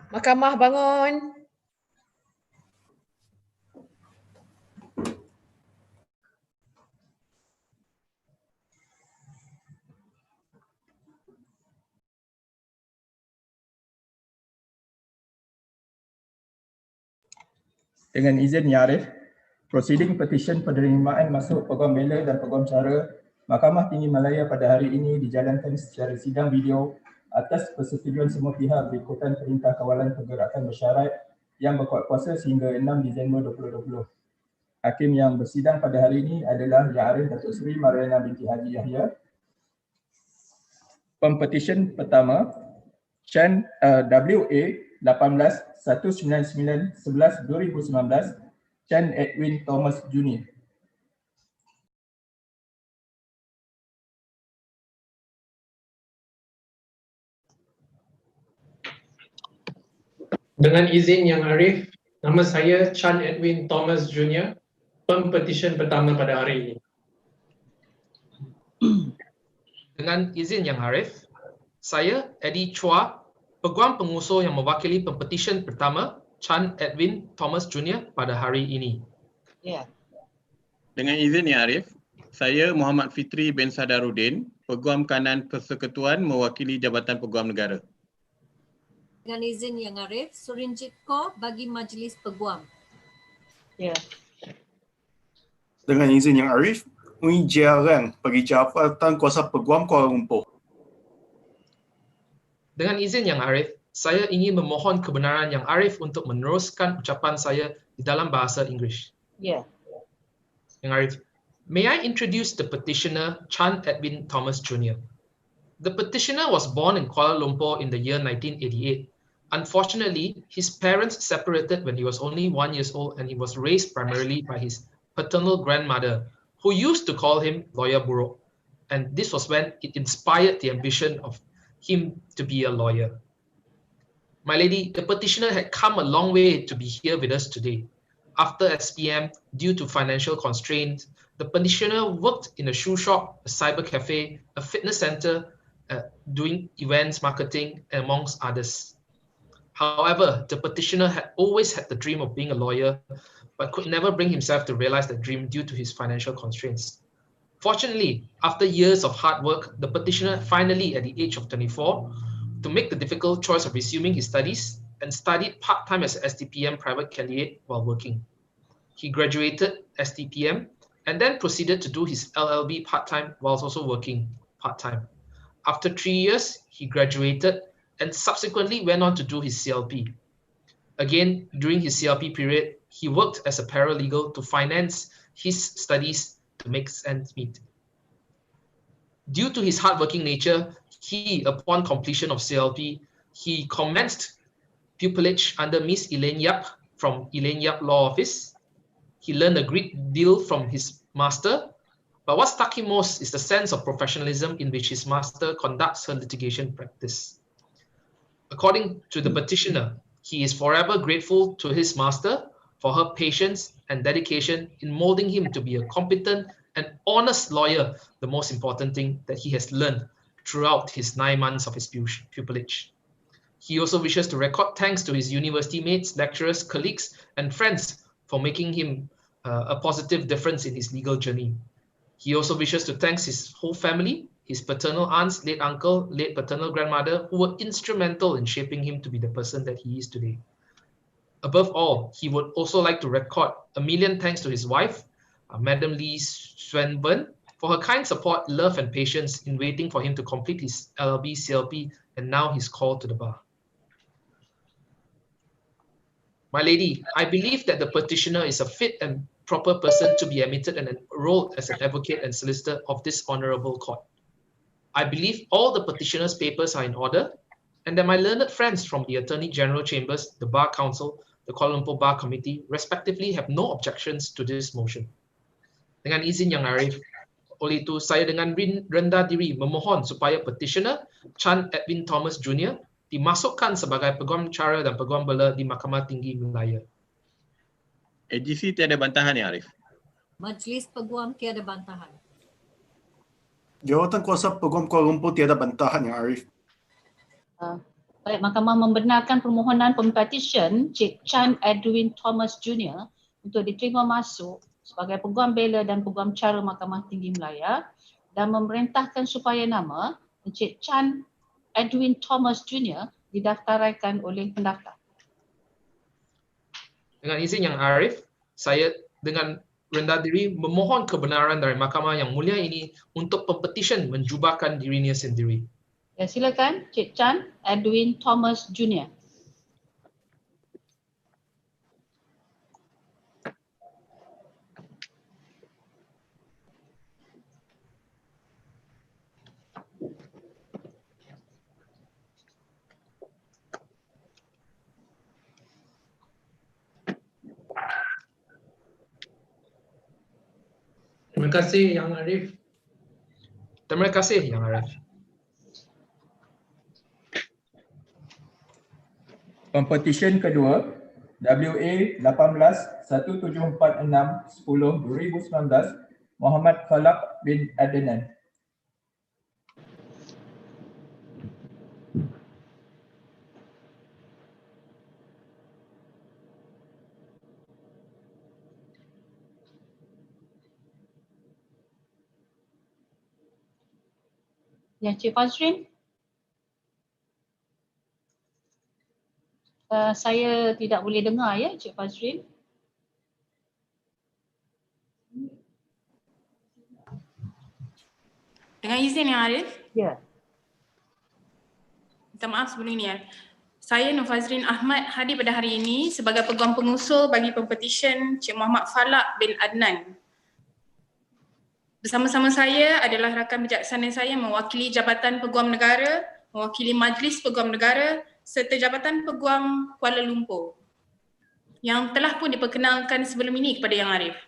Mahkamah bangun. Dengan izin Yang Arif, prosiding petisyen penerimaan masuk Peguam Bela dan Peguam Cara, Mahkamah Tinggi Malaya pada hari ini dijalankan secara sidang video atas persetujuan semua pihak berikutan Perintah Kawalan Pergerakan Bersyarat yang berkuat kuasa sehingga 6 Disember 2020. Hakim yang bersidang pada hari ini adalah Yang Arif Dato Seri Mariana binti Haji Yahya. Pempetisyen pertama, Chan WA 18-199-11-2019, Chan Edwin Thomas Jr. Dengan izin Yang Arif, nama saya Chan Edwin Thomas Jr., pempetisyen pertama pada hari ini. Dengan izin Yang Arif, saya Eddie Chua, Peguam Pengusul yang mewakili pempetisyen pertama Chan Edwin Thomas Jr. pada hari ini. Dengan izin Yang Arif, saya Muhammad Fitri bin Sadaruddin, Peguam Kanan Persekutuan mewakili Jabatan Peguam Negara. Dengan izin Yang Arif, Surinjit Kor bagi Majlis Peguam. Dengan izin Yang Arif, Ui Jiarang bagi Jabatan Kuasa Peguam Kuala Lumpur. Dengan izin Yang Arif, saya ingin memohon kebenaran Yang Arif untuk meneruskan ucapan saya di dalam bahasa Inggeris. Yang Arif, may I introduce the petitioner Chan Edwin Thomas Jr. The petitioner was born in Kuala Lumpur in the year 1988. Unfortunately, his parents separated when he was only 1 year old and he was raised primarily by his paternal grandmother, who used to call him Lawyer Buruk. And this was when it inspired the ambition of him to be a lawyer. My lady, the petitioner had come a long way to be here with us today. After SPM, due to financial constraints, the petitioner worked in a shoe shop, a cyber cafe, a fitness center, doing events, marketing, amongst others. However, the petitioner had always had the dream of being a lawyer, but could never bring himself to realize that dream due to his financial constraints. Fortunately, after years of hard work, the petitioner finally, at the age of 24, to make the difficult choice of resuming his studies and studied part-time as an STPM private candidate while working. He graduated STPM and then proceeded to do his LLB part-time whilst also working part-time. After 3 years, he graduated and subsequently went on to do his CLP. Again, during his CLP period, he worked as a paralegal to finance his studies to make ends meet. Due to his hardworking nature, upon completion of CLP, he commenced pupillage under Miss Elaine Yap from Elaine Yap Law Office. He learned a great deal from his master, but what struck him most is the sense of professionalism in which his master conducts her litigation practice. According to the petitioner, he is forever grateful to his master for her patience and dedication in molding him to be a competent and honest lawyer, the most important thing that he has learned throughout his 9 months of his pupillage. He also wishes to record thanks to his university mates, lecturers, colleagues, and friends for making him a positive difference in his legal journey. He also wishes to thank his whole family, his paternal aunts, late uncle, late paternal grandmother, who were instrumental in shaping him to be the person that he is today. Above all, he would also like to record a million thanks to his wife, Madam Lee Swenburn, for her kind support, love, and patience in waiting for him to complete his LLB, CLP, and now his call to the bar. My lady, I believe that the petitioner is a fit and proper person to be admitted and enrolled as an advocate and solicitor of this honorable court. I believe all the petitioner's papers are in order and that my learned friends from the Attorney General Chambers, the Bar Council, the Kuala Lumpur Bar Committee, respectively have no objections to this motion. Dengan izin Yang Arif, oleh itu saya dengan rendah diri memohon supaya petitioner Chan Edwin Thomas Jr. dimasukkan sebagai Peguam Cara dan Peguam Bela di Mahkamah Tinggi Malaya. AGC tiada bantahan ya Arif? Majlis Peguam tiada bantahan. Jawatan Kuasa Peguam Kuala Lumpur tiada bantahan Yang Arif. Baik, Mahkamah membenarkan permohonan Pempetisyen Cik Chan Edwin Thomas Jr. untuk diterima masuk sebagai Peguam Bela dan Peguam Cara Mahkamah Tinggi Malaya dan memerintahkan supaya nama Cik Chan Edwin Thomas Jr. didaftaraikan oleh pendaftar. Dengan izin Yang Arif, saya dengan rendah diri memohon kebenaran dari Mahkamah Yang Mulia ini untuk pempetisyen menjubahkan dirinya sendiri. Ya, silakan Cik Chan Edwin Thomas Jr. Terima kasih Yang Arif. Terima kasih Yang Arif. Pempetisyen kedua WA 18-1746-10-2019 Muhammad Falak bin Adnan. Ya, Cik Fazrin. Saya tidak boleh dengar ya, Cik Fazrin. Dengan izin Yang Arif. Ya. Minta maaf sebelum ini ya. Saya Nur Fazrin Ahmad hadir pada hari ini sebagai peguam pengusul bagi pempetisyen Cik Muhammad Falak bin Adnan. Bersama-sama saya adalah rakan bijaksana saya mewakili Jabatan Peguam Negara, mewakili Majlis Peguam Negara serta Jabatan Peguam Kuala Lumpur yang telah pun diperkenalkan sebelum ini kepada Yang Arif.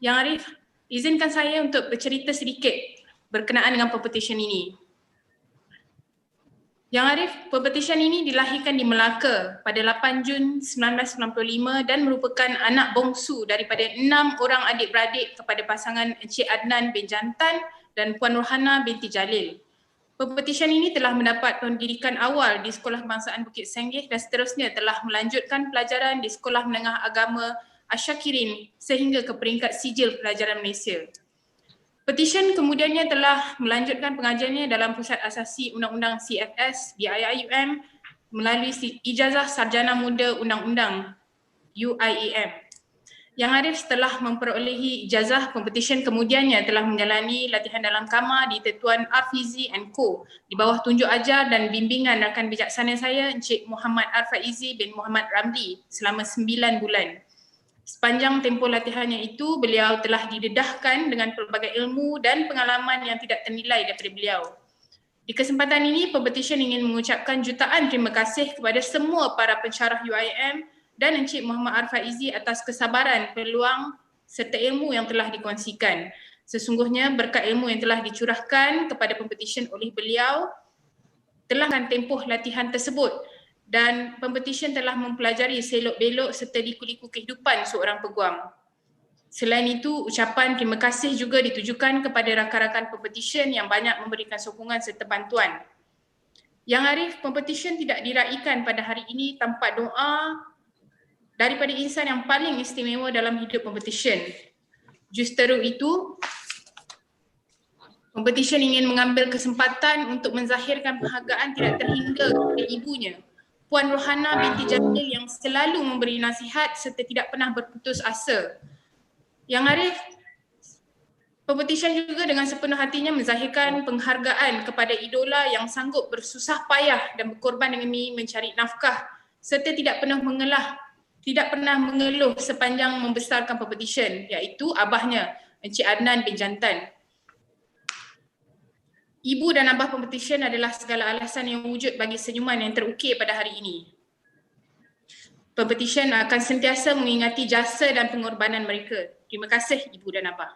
Yang Arif, izinkan saya untuk bercerita sedikit berkenaan dengan pempetisyen ini. Yang Arif, pempetisyen ini dilahirkan di Melaka pada 8 Jun 1995 dan merupakan anak bongsu daripada 6 orang adik-beradik kepada pasangan Encik Adnan bin Jantan dan Puan Rohana binti Jalil. Pempetisyen ini telah mendapat pendidikan awal di Sekolah Kebangsaan Bukit Senggih dan seterusnya telah melanjutkan pelajaran di Sekolah Menengah Agama Asyakirin sehingga ke peringkat sijil pelajaran Malaysia. Petisyen kemudiannya telah melanjutkan pengajiannya dalam Pusat Asasi Undang-Undang CFS di IIUM melalui Ijazah Sarjana Muda Undang-Undang UIEM. Yang Arif setelah memperolehi ijazah pempetisyen kemudiannya telah menjalani latihan dalam kamar di Tetuan Arfizi & Co. di bawah tunjuk ajar dan bimbingan rakan bijaksana saya Encik Muhammad Arfaizi bin Muhammad Ramli selama 9 bulan. Sepanjang tempoh latihannya itu, beliau telah didedahkan dengan pelbagai ilmu dan pengalaman yang tidak ternilai daripada beliau. Di kesempatan ini, pempetisyen ingin mengucapkan jutaan terima kasih kepada semua para pensyarah UIM dan Encik Muhammad Arfaizi atas kesabaran, peluang serta ilmu yang telah dikongsikan. Sesungguhnya berkat ilmu yang telah dicurahkan kepada pempetisyen oleh beliau, telah akan tempoh latihan tersebut dan pempetisyen telah mempelajari selok-belok serta liku-liku kehidupan seorang peguam. Selain itu, ucapan terima kasih juga ditujukan kepada rakan-rakan pempetisyen yang banyak memberikan sokongan serta bantuan. Yang Arif, pempetisyen tidak diraikan pada hari ini tanpa doa daripada insan yang paling istimewa dalam hidup pempetisyen. Justeru itu, pempetisyen ingin mengambil kesempatan untuk menzahirkan penghargaan tidak terhingga kepada ibunya, Puan Rohana binti Jalil yang selalu memberi nasihat serta tidak pernah berputus asa. Yang Arif, pempetisyen juga dengan sepenuh hatinya menzahirkan penghargaan kepada idola yang sanggup bersusah payah dan berkorban demi mencari nafkah serta tidak pernah mengeluh sepanjang membesarkan pempetisyen, iaitu abahnya Encik Adnan bin Jantan. Ibu dan abah pempetisyen adalah segala alasan yang wujud bagi senyuman yang terukir pada hari ini. Pempetisyen akan sentiasa mengingati jasa dan pengorbanan mereka. Terima kasih Ibu dan Abah.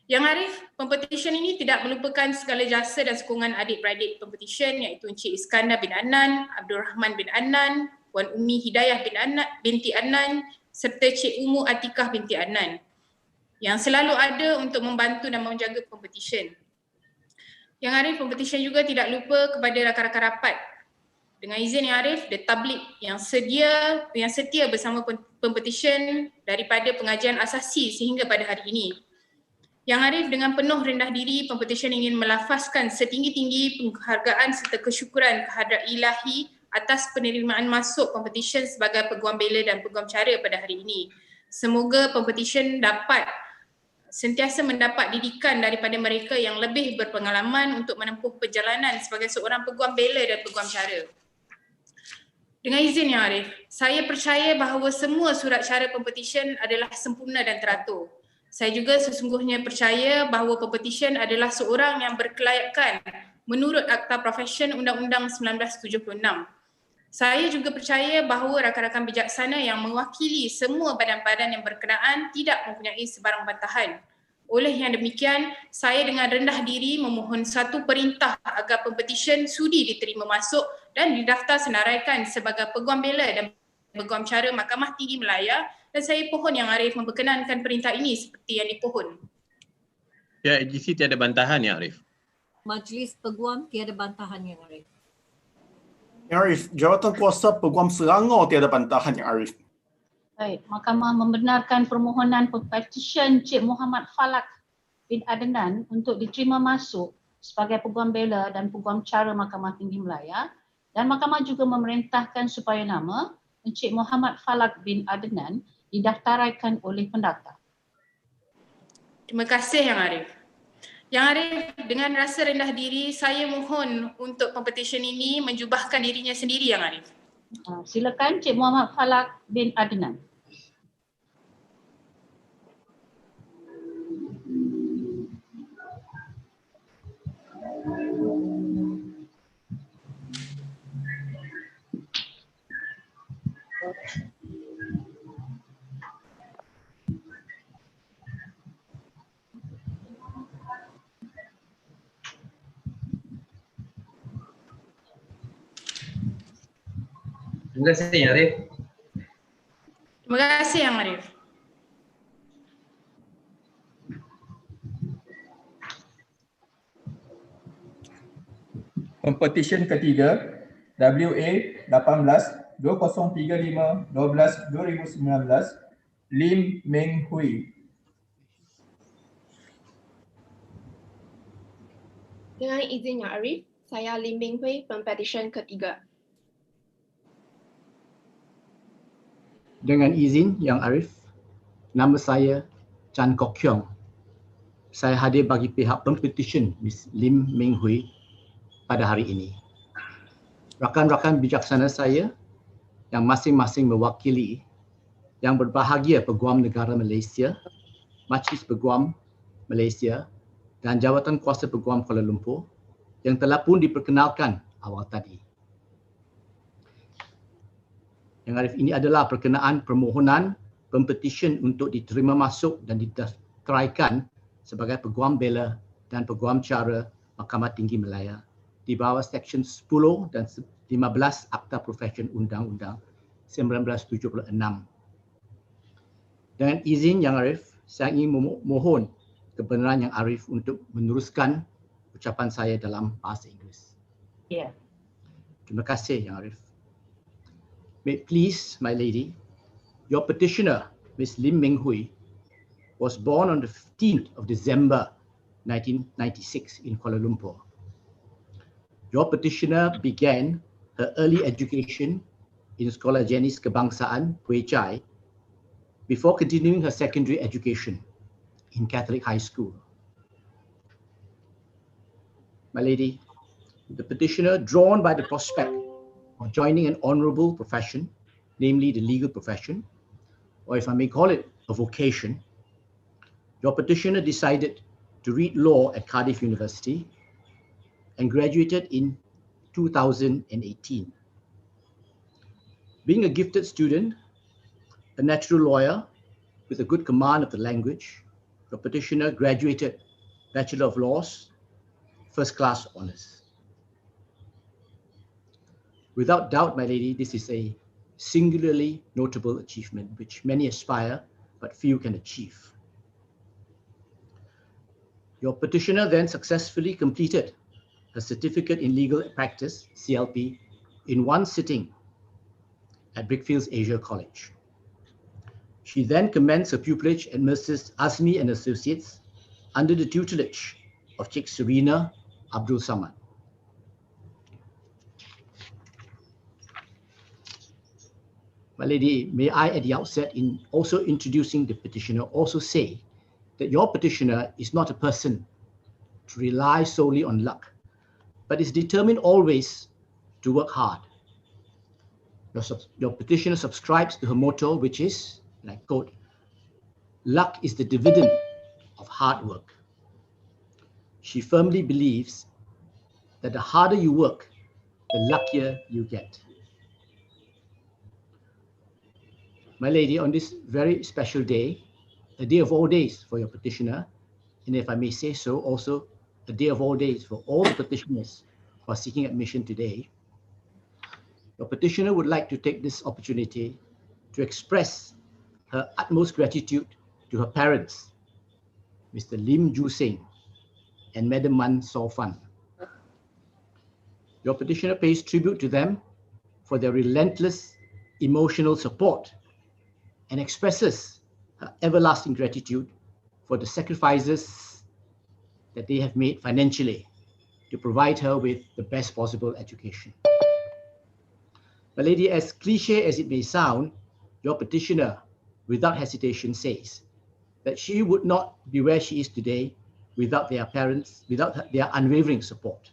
Yang Arif, pempetisyen ini tidak melupakan segala jasa dan sokongan adik-beradik pempetisyen iaitu Encik Iskandar bin Adnan, Abdul Rahman bin Adnan, Puan Umi Hidayah binti Adnan serta Cik Umu Atikah binti Adnan yang selalu ada untuk membantu dan menjaga pempetisyen. Yang Arif, pempetisyen juga tidak lupa kepada rakan-rakan rapat. Dengan izin Yang Arif, The Tabligh yang setia bersama pempetisyen daripada pengajian asasi sehingga pada hari ini. Yang Arif, dengan penuh rendah diri, pempetisyen ingin melafazkan setinggi-tinggi penghargaan serta kesyukuran kehadrat ilahi atas penerimaan masuk pempetisyen sebagai Peguam Bela dan Peguam Cara pada hari ini. Semoga pempetisyen dapat sentiasa mendapat didikan daripada mereka yang lebih berpengalaman untuk menempuh perjalanan sebagai seorang Peguam Bela dan Peguam Cara. Dengan izin Yang Arif, saya percaya bahawa semua surat cara pempetisyen adalah sempurna dan teratur. Saya juga sesungguhnya percaya bahawa pempetisyen adalah seorang yang berkelayakan menurut Akta Profesyen Undang-Undang 1976. Saya juga percaya bahawa rakan-rakan bijaksana yang mewakili semua badan-badan yang berkenaan tidak mempunyai sebarang bantahan. Oleh yang demikian, saya dengan rendah diri memohon satu perintah agar pempetisyen sudi diterima masuk dan didaftar senaraikan sebagai Peguam Bela dan Peguam Cara Mahkamah Tinggi Malaya, dan saya pohon Yang Arif memperkenankan perintah ini seperti yang dipohon. Ya, AGC tiada bantahan Yang Arif. Majlis Peguam tiada bantahan Yang Arif. Yang Arif, jawatan kuasa Peguam Selangor tiada bantahan Yang Arif. Baik, Mahkamah membenarkan permohonan pempetisyen Cik Muhammad Falak bin Adnan untuk diterima masuk sebagai Peguam Bela dan Peguam Cara Mahkamah Tinggi Malaya, dan Mahkamah juga memerintahkan supaya nama Encik Muhammad Falak bin Adnan didaftaraikan oleh pendaftar. Terima kasih Yang Arif. Yang Arif, dengan rasa rendah diri, saya mohon untuk pempetisyen ini menjubahkan dirinya sendiri Yang Arif. Silakan Cik Muhammad Falak bin Adnan. Terima kasih Yang Arif. Terima kasih Yang Arif. Pempetisyen ketiga WA 18-2035-12-2019 Lim Meng Hui. Dengan izin Yang Arif, saya Lim Meng Hui, pempetisyen ketiga. Dengan izin Yang Arif, nama saya Chan Kok Kiong. Saya hadir bagi pihak pempetisyen Ms. Lim Meng Hui pada hari ini. Rakan-rakan bijaksana saya yang masing-masing mewakili yang berbahagia Peguam Negara Malaysia, Majlis Peguam Malaysia dan Jawatan Kuasa Peguam Kuala Lumpur yang telah pun diperkenalkan awal tadi. Yang Arif, ini adalah perkenaan permohonan pempetisyen untuk diterima masuk dan didaftaraikan sebagai Peguam Bela dan Peguam Cara Mahkamah Tinggi Malaya di bawah Seksyen 10 dan 15 Akta Profesyen Undang-Undang 1976. Dengan izin Yang Arif, saya ingin memohon kebenaran Yang Arif untuk meneruskan ucapan saya dalam bahasa Inggeris. Ya. Terima kasih Yang Arif. May it please, my lady, your petitioner, Ms. Lim Meng Hui, was born on the 15th of December 1996 in Kuala Lumpur. Your petitioner began her early education in Sekolah Jenis Kebangsaan, Puay Chai, before continuing her secondary education in Catholic High School. My lady, the petitioner, drawn by the prospect of joining an honourable profession, namely the legal profession, or if I may call it a vocation, your petitioner decided to read law at Cardiff University and graduated in 2018. Being a gifted student, a natural lawyer with a good command of the language, the petitioner graduated Bachelor of Laws, First Class Honours. Without doubt, my lady, this is a singularly notable achievement which many aspire but few can achieve. Your petitioner then successfully completed her Certificate in Legal Practice, CLP, in one sitting at Brickfields Asia College. She then commenced her pupillage at Mrs. Azmi and Associates under the tutelage of Cik Serena Abdul Samad. My lady, may I at the outset, in also introducing the petitioner, also say that your petitioner is not a person to rely solely on luck, but is determined always to work hard. Your petitioner subscribes to her motto, which is, and I quote, "Luck is the dividend of hard work." She firmly believes that the harder you work, the luckier you get. My lady, on this very special day, a day of all days for your petitioner, and if I may say so, also a day of all days for all the petitioners who are seeking admission today, your petitioner would like to take this opportunity to express her utmost gratitude to her parents, Mr. Lim Ju Seng and Madam Man So Fan. Your petitioner pays tribute to them for their relentless emotional support and expresses her everlasting gratitude for the sacrifices that they have made financially to provide her with the best possible education. My lady, as cliche as it may sound, your petitioner, without hesitation, says that she would not be where she is today without their parents, without their unwavering support.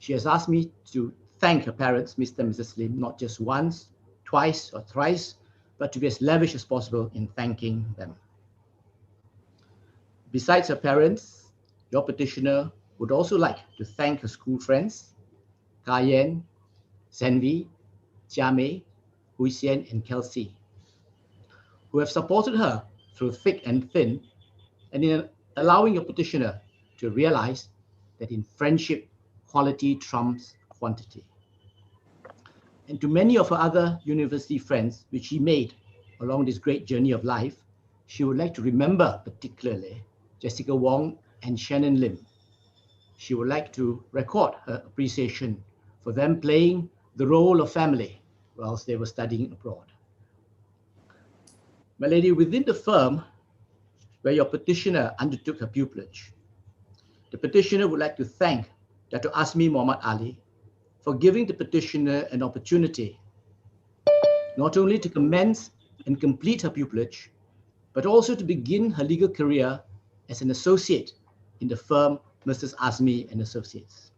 She has asked me to thank her parents, Mr. and Mrs. Lim, not just once, twice, or thrice, but to be as lavish as possible in thanking them. Besides her parents, your petitioner would also like to thank her school friends, Kayen, Senvi, Jiamei, Huisian, and Kelsey, who have supported her through thick and thin, and in allowing your petitioner to realize that in friendship, quality trumps quantity. And to many of her other university friends, which she made along this great journey of life, she would like to remember particularly Jessica Wong and Shannon Lim. She would like to record her appreciation for them playing the role of family whilst they were studying abroad. My lady, within the firm where your petitioner undertook her pupillage, the petitioner would like to thank Dato Azmi Muhammad Ali for giving the petitioner an opportunity not only to commence and complete her pupillage, but also to begin her legal career as an associate in the firm Mrs. Azmi and Associates.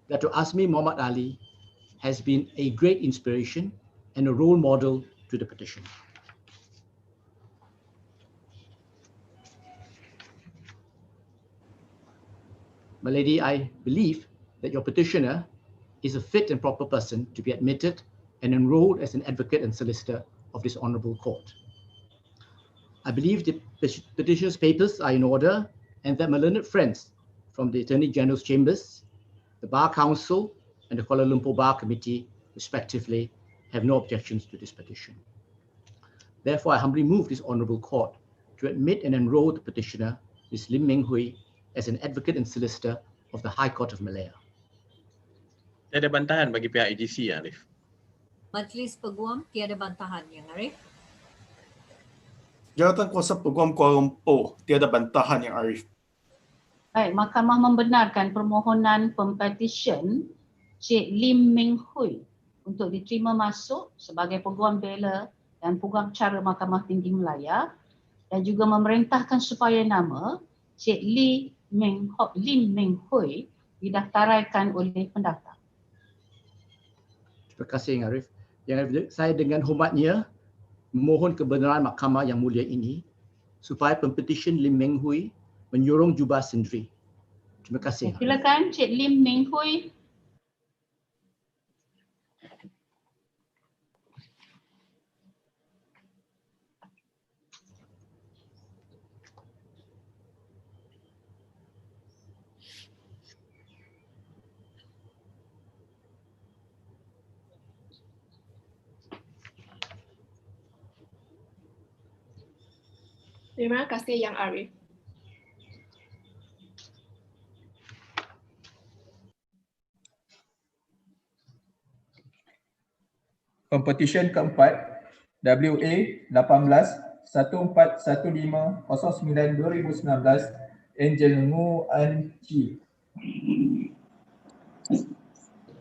Dato Azmi Muhammad Ali has been a great inspiration and a role model to the petitioner. My lady, I believe that your petitioner is a fit and proper person to be admitted and enrolled as an advocate and solicitor of this honourable court. I believe the petitioner's papers are in order and that my learned friends from the Attorney General's Chambers, the Bar Council, and the Kuala Lumpur Bar Committee, respectively, have no objections to this petition. Therefore, I humbly move this honourable court to admit and enroll the petitioner, Ms. Lim Meng Hui, as an advocate and solicitor of the High Court of Malaya. Tiada bantahan bagi pihak AGC, Arif. Majlis Peguam tiada bantahan, Yang Arif. Jawatan Kuasa Peguam Kuala Lumpur tiada bantahan, Yang Arif. Baik, Mahkamah membenarkan permohonan Pempetisyen Cik Lim Meng Hui untuk diterima masuk sebagai Peguam Bela dan Peguam Cara Mahkamah Tinggi Malaya dan juga memerintahkan supaya nama Cik Lim Meng Hui didaftaraikan oleh pendaftar. Terima kasih, Yang Arif. Yang Arif, saya dengan hormatnya memohon kebenaran mahkamah yang mulia ini supaya Pempetisyen Lim Meng Hui menyurung jubah sendiri Terima kasih. Silakan Cik Lim Meng Hui. Terima kasih Yang Arif. Pempetisyen keempat WA 18-1415-09-2019 Angel Ngu An Chi.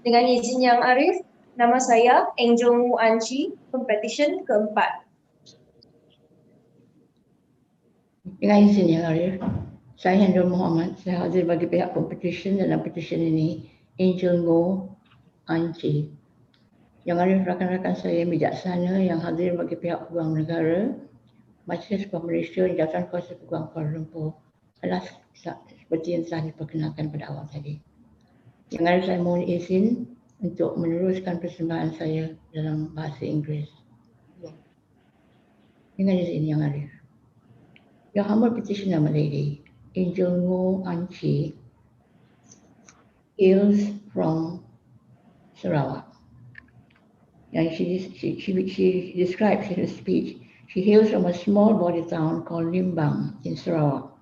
Dengan izin Yang Arif, nama saya Angel Ngu An Chi, Pempetisyen keempat. Dengan izin Yang Arif, saya Hendra Muhammad, saya hadir bagi pihak Pempetisyen dalam petisyen ini, Angel Ngu An Chi. Yang Arif, rakan-rakan saya bijaksana yang hadir bagi pihak Peguam Negara, Majlis Peguam Malaysia, Jawatan Kuasa Peguam Kuala Lumpur adalah seperti yang telah diperkenalkan pada awal tadi. Yang Arif, saya mohon izin untuk meneruskan persembahan saya dalam bahasa Inggeris. Dengan izin Yang Arif. Your humble petitioner, my lady, Angel Ngu An Chi, hails from Sarawak. And she describes in her speech, she hails from a small border town called Limbang in Sarawak,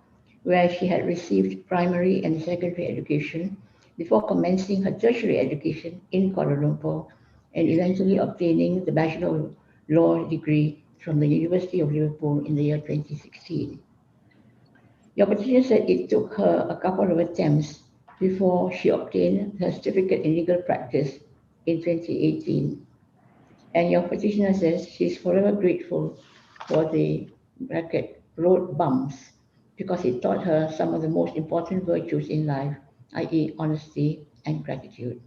where she had received primary and secondary education before commencing her tertiary education in Kuala Lumpur and eventually obtaining the Bachelor of Law degree from the University of Liverpool in the year 2016. Your petitioner said it took her a couple of attempts before she obtained her certificate in legal practice in 2018. And your petitioner says she's forever grateful for the road bumps because it taught her some of the most important virtues in life, i.e. honesty and gratitude.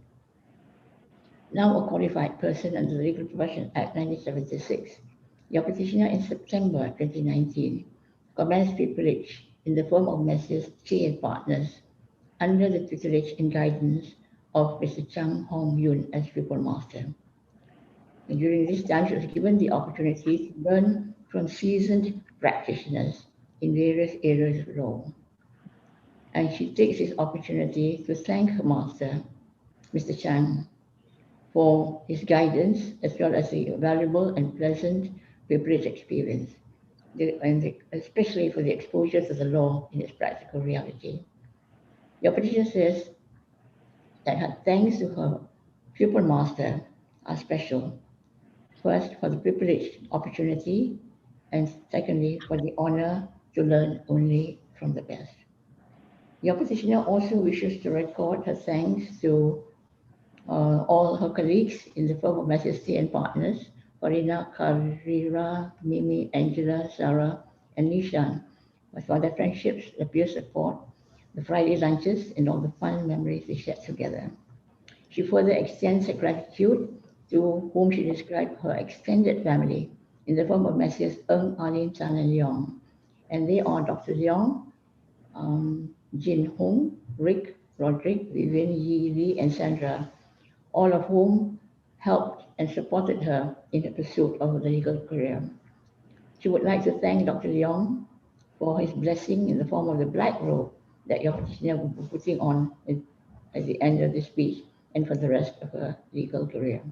Now a qualified person under the Legal Professions Act 1976, your petitioner in September 2019 commenced pupillage in the firm of Messrs. Chi and Partners under the tutelage and guidance of Mr. Chang Hong Yun as pupil master. And during this time, she was given the opportunity to learn from seasoned practitioners in various areas of law. And she takes this opportunity to thank her master, Mr. Chang, for his guidance as well as the valuable and pleasant pupillage experience, especially for the exposure to the law in its practical reality. Your petition says that her thanks to her pupil master are special. First, for the privileged opportunity, and secondly, for the honor to learn only from the best. Your petitioner also wishes to record her thanks to all her colleagues in the firm of Messrs. and Partners, Farina, Karira, Mimi, Angela, Sarah, and Nishan, for their friendships, the peer support, the Friday lunches, and all the fun memories they shared together. She further extends her gratitude to whom she described her extended family in the form of Messrs. Eng, Alin, Chan, and Leong. And they are Dr. Leong, Jin Hong, Rick, Roderick, Vivian, Yi, Lee, and Sandra, all of whom helped and supported her in her pursuit of the legal career. She would like to thank Dr. Leong for his blessing in the form of the black robe that your petitioner will be putting on at the end of the speech and for the rest of her legal career.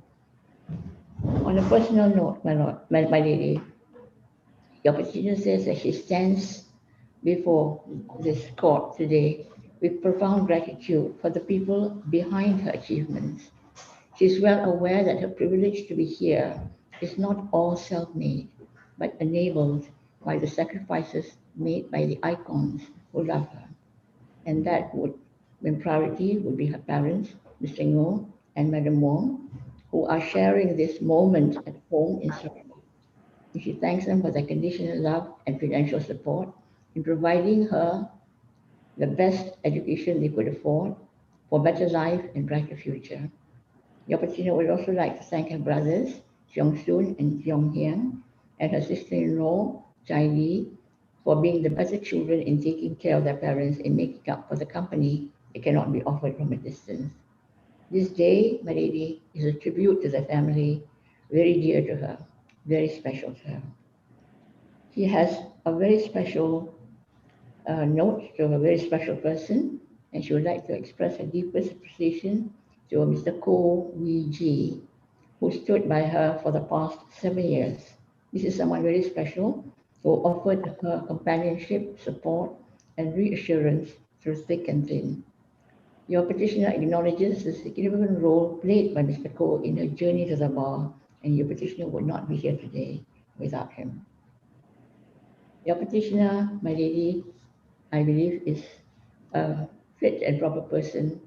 On a personal note, my lady, your petitioner says that she stands before this court today with profound gratitude for the people behind her achievements. She is well aware that her privilege to be here is not all self-made, but enabled by the sacrifices made by the icons who love her. And that would, when priority, would be her parents, Mr. Ngo and Madam Wong, who are sharing this moment at home in Sarawak. She thanks them for their conditional love and financial support in providing her the best education they could afford for better life and brighter future. Your petitioner would also like to thank her brothers, Cheong Soon and Cheong Hiang, and her sister-in-law, Chai Lee, for being the better children in taking care of their parents and making up for the company that cannot be offered from a distance. This day, my lady, is a tribute to the family, very dear to her, very special to her. She has a very special note to a very special person, and she would like to express her deepest appreciation to Mr. Ko Wee Ji, who stood by her for the past 7 years. This is someone very special who offered her companionship, support, and reassurance through thick and thin. Your petitioner acknowledges the significant role played by Mr. Ko in her journey to the bar, and your petitioner would not be here today without him. Your petitioner, my lady, I believe is a fit and proper person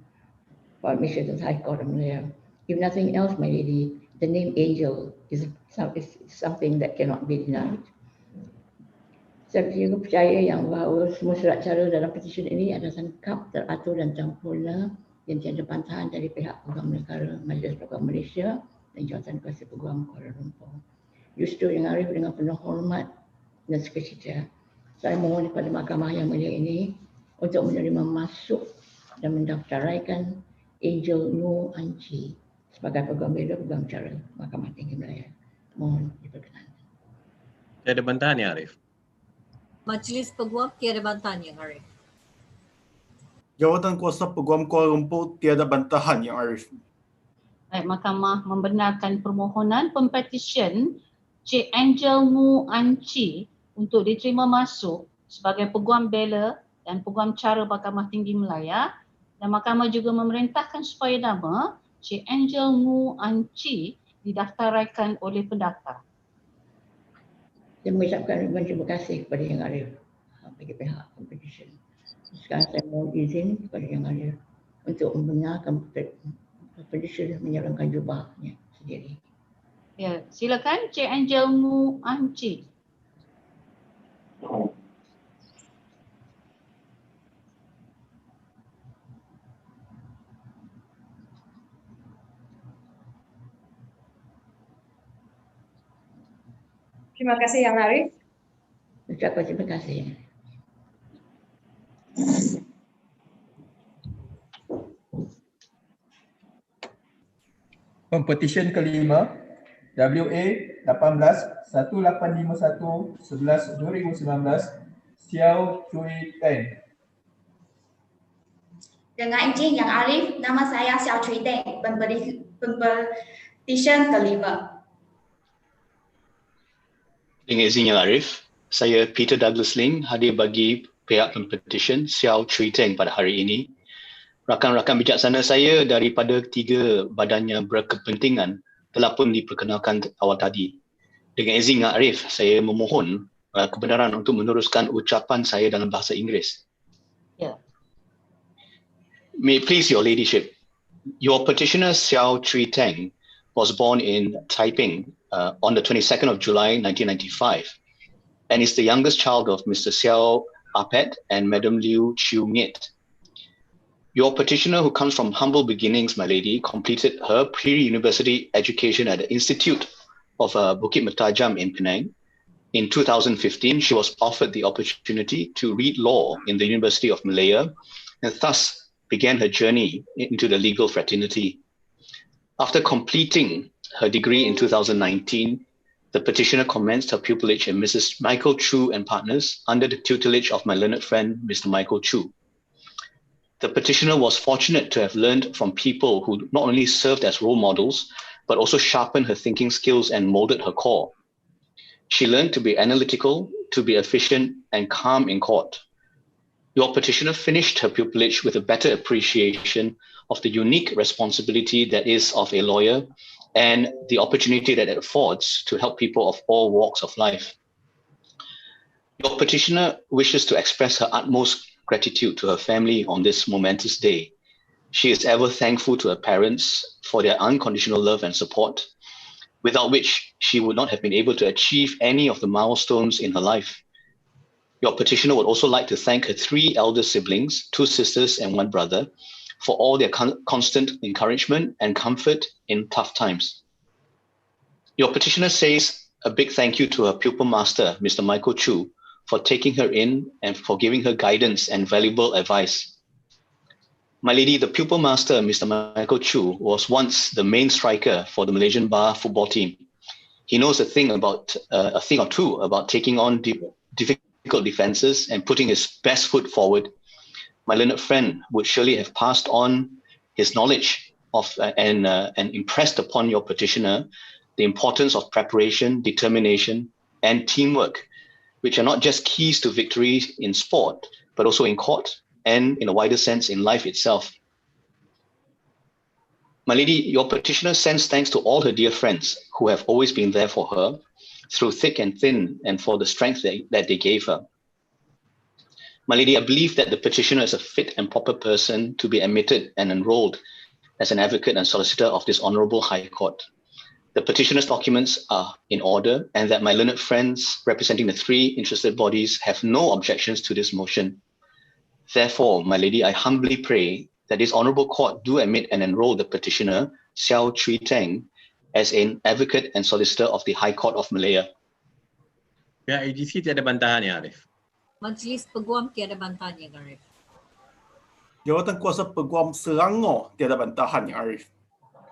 for admission to the High Court of Malaya. If nothing else, my lady, the name Angel is something that cannot be denied. Saya juga percaya yang bahawa semua surat cara dalam petisi ini adalah lengkap, teratur dan sempurna dan tiada bantahan dari pihak Peguam Negara, Majlis Peguam Malaysia dan Jawatan Kuasa Peguam Kuala Lumpur. Justru yang Arif dengan penuh hormat dan sukacita, saya mohon kepada Mahkamah yang mulia ini untuk menerima masuk dan mendaftaraikan Angel Nur Anci sebagai Peguam Bela Peguam Cara Mahkamah Tinggi Kuala. Mohon diperkenankan. Tiada bantahan ya Arif? Majlis Peguam tiada bantahan yang Arif. Jawatan Kuasa Peguam Kuala Lumpur tiada bantahan yang Arif. Baik, Mahkamah membenarkan permohonan pempetisyen Cik Angel Mu Anci untuk diterima masuk sebagai Peguam Bela dan Peguam Cara Mahkamah Tinggi Malaya, dan Mahkamah juga memerintahkan supaya nama Cik Angel Mu Anci didaftaraikan oleh pendaftar. Saya mengucapkan ribuan terima kasih kepada Yang Arif bagi pihak Pempetisyen. Sekarang saya mohon izin kepada Yang Arif untuk membenarkan Pempetisyen menyerahkan jubahnya sendiri. Ya, silakan Cik Angel Mu Anci. Terima kasih Yang Arif. Ucapkan terima kasih. Pempetisyen kelima WA 18-1851-11-2019 Xiao Chui Teng. Dengan izin Yang Arif, nama saya Xiao Chui Teng, pempetisyen kelima. Dengan izin Yang Arif, saya Peter Douglas Ling hadir bagi pihak pempetisyen Xiao Chui Teng pada hari ini. Rakan-rakan bijaksana saya daripada 3 badan yang berkepentingan telah pun diperkenalkan awal tadi. Dengan izin Yang Arif, saya memohon kebenaran untuk meneruskan ucapan saya dalam bahasa Inggeris. Ya. May it please your ladyship, your petitioner Xiao Chui Teng was born in Taiping on the 22nd of July 1995 and is the youngest child of Mr. Xiao Apet and Madam Liu Chiu Miet. Your petitioner, who comes from humble beginnings, my lady, completed her pre-university education at the Institute of Bukit Mertajam in Penang. In 2015, she was offered the opportunity to read law in the University of Malaya and thus began her journey into the legal fraternity. After completing her degree in 2019, the petitioner commenced her pupillage in Mrs. Michael Chu and Partners under the tutelage of my learned friend, Mr. Michael Chu. The petitioner was fortunate to have learned from people who not only served as role models, but also sharpened her thinking skills and molded her core. She learned to be analytical, to be efficient and calm in court. Your petitioner finished her pupillage with a better appreciation of the unique responsibility that is of a lawyer and the opportunity that it affords to help people of all walks of life. Your petitioner wishes to express her utmost gratitude to her family on this momentous day. She is ever thankful to her parents for their unconditional love and support, without which she would not have been able to achieve any of the milestones in her life. Your petitioner would also like to thank her 3 elder siblings, 2 sisters and 1 brother, for all their constant encouragement and comfort in tough times. Your petitioner says a big thank you to her pupil master, Mr. Michael Chu, for taking her in and for giving her guidance and valuable advice. My lady, the pupil master, Mr. Michael Chu, was once the main striker for the Malaysian Bar football team. He knows a thing or two about taking on difficult defenses and putting his best foot forward. My learned friend would surely have passed on his knowledge of and impressed upon your petitioner the importance of preparation, determination, and teamwork, which are not just keys to victory in sport, but also in court and in a wider sense in life itself. My lady, your petitioner sends thanks to all her dear friends who have always been there for her through thick and thin and for the strength that they gave her. My lady, I believe that the petitioner is a fit and proper person to be admitted and enrolled as an advocate and solicitor of this Honourable High Court. The petitioner's documents are in order and that my learned friends representing the three interested bodies have no objections to this motion. Therefore, my lady, I humbly pray that this Honourable Court do admit and enroll the petitioner, Xiao Chui Teng, as an advocate and solicitor of the High Court of Malaya. Pihak AGC tiada bantahan ya, Arif. Majlis Peguam tiada bantahan yang Arif. Jawatan Kuasa Peguam Selangor tiada bantahan yang Arif.